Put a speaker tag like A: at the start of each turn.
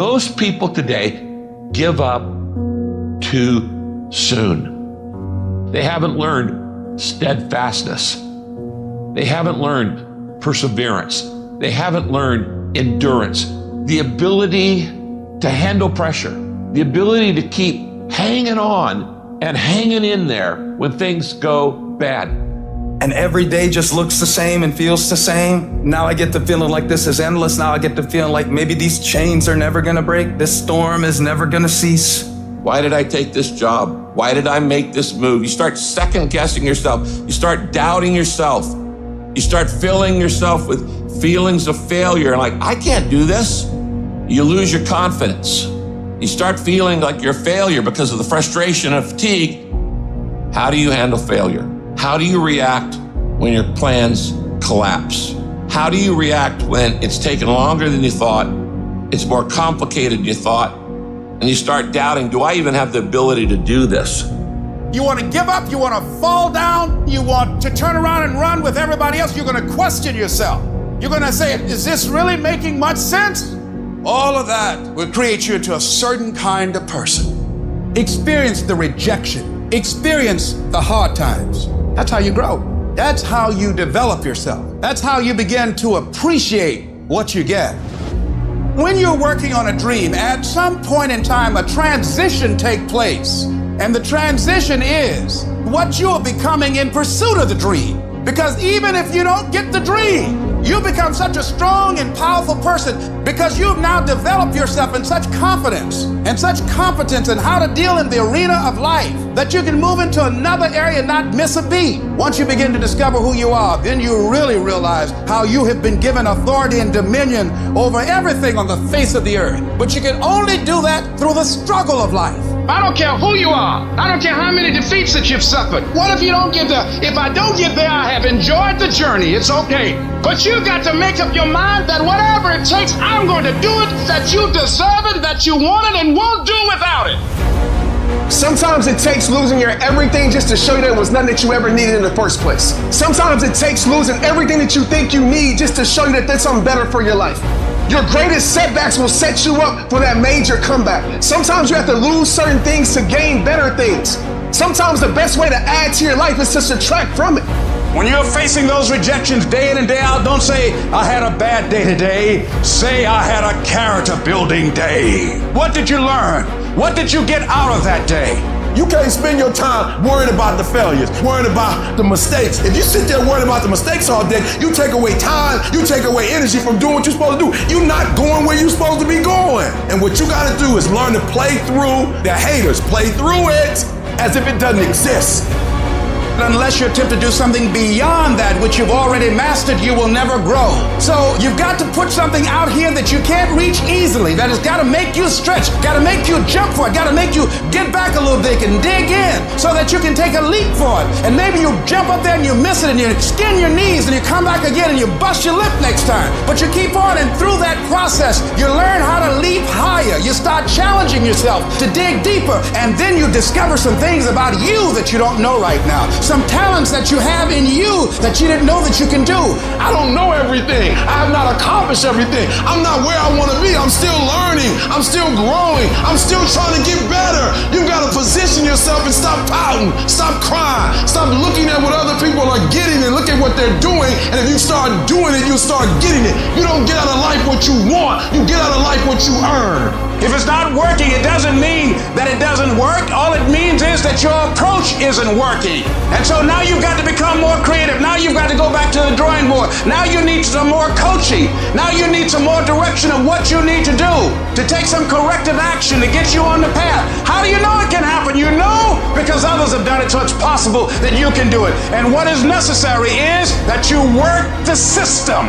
A: Most people today give up too soon. They haven't learned steadfastness. They haven't learned perseverance. They haven't learned endurance, the ability to handle pressure, the ability to keep hanging on and hanging in there when things go bad.
B: And every day just looks the same and feels the same. Now I get the feeling like this is endless. Now I get the feeling like maybe these chains are never gonna break. This storm is never gonna cease.
A: Why did I take this job? Why did I make this move? You start second guessing yourself. You start doubting yourself. You start filling yourself with feelings of failure, like, I can't do this. You lose your confidence. You start feeling like you're a failure because of the frustration and fatigue. How do you handle failure? How do you react when your plans collapse? How do you react when it's taken longer than you thought, it's more complicated than you thought, and you start doubting, do I even have the ability to do this?
C: You want to give up, you want to fall down, you want to turn around and run with everybody else, you're going to question yourself. You're going to say, is this really making much sense? All of that will create you into a certain kind of person. Experience the rejection. Experience the hard times. That's how you grow. That's how you develop yourself. That's how you begin to appreciate what you get. When you're working on a dream, at some point in time, a transition takes place. And the transition is what you are becoming in pursuit of the dream. Because even if you don't get the dream, you become such a strong and powerful person because you've now developed yourself in such confidence and such competence in how to deal in the arena of life that you can move into another area and not miss a beat. Once you begin to discover who you are, then you really realize how you have been given authority and dominion over everything on the face of the earth. But you can only do that through the struggle of life. I don't care who you are. I don't care how many defeats that you've suffered. What if you don't get there? If I don't get there, I have enjoyed the journey. It's okay. But you've got to make up your mind that whatever it takes, I'm going to do it, that you deserve it, that you want it, and won't do without it.
D: Sometimes it takes losing your everything just to show you there was nothing that you ever needed in the first place. Sometimes it takes losing everything that you think you need just to show you that there's something better for your life. Your greatest setbacks will set you up for that major comeback. Sometimes you have to lose certain things to gain better things. Sometimes the best way to add to your life is to subtract from it.
C: When you're facing those rejections day in and day out, don't say, I had a bad day today. Say, I had a character building day. What did you learn? What did you get out of that day?
E: You can't spend your time worrying about the failures, worrying about the mistakes. If you sit there worrying about the mistakes all day, you take away time, you take away energy from doing what you're supposed to do. You're not going where you're supposed to be going. And what you gotta do is learn to play through the haters, play through it as if it doesn't exist.
C: Unless you attempt to do something beyond that which you've already mastered, you will never grow. So you've got to put something out here that you can't reach easily, that has got to make you stretch, got to make you jump for it, got to make you get back a little bit and dig in so that you can take a leap for it. And maybe you jump up there and you miss it and you skin your knees and you come back again and you bust your lip next time. But you keep on, and through that process, you learn how to leap higher. You start challenging yourself to dig deeper, and then you discover some things about you that you don't know right now. Some talents that you have in you that you didn't know that you can do.
E: I don't know everything. I have not accomplished everything. I'm not where I want to be. I'm still learning. I'm still growing. I'm still trying to get better. You got to position yourself and stop pouting. Stop crying. Stop looking at what other people are getting and look at what they're doing. And if you start doing it, you start getting it. You don't get out of life what you want. You get out of life what you earn.
C: If it's not working, it doesn't mean that it doesn't work. All it means is that your approach isn't working. And so now you've got to become more creative. Now you've got to go back to the drawing board. Now you need some more coaching. Now you need some more direction of what you need to do to take some corrective action to get you on the path. How do you know it can happen? You know because others have done it, so it's possible that you can do it. And what is necessary is that you work the system.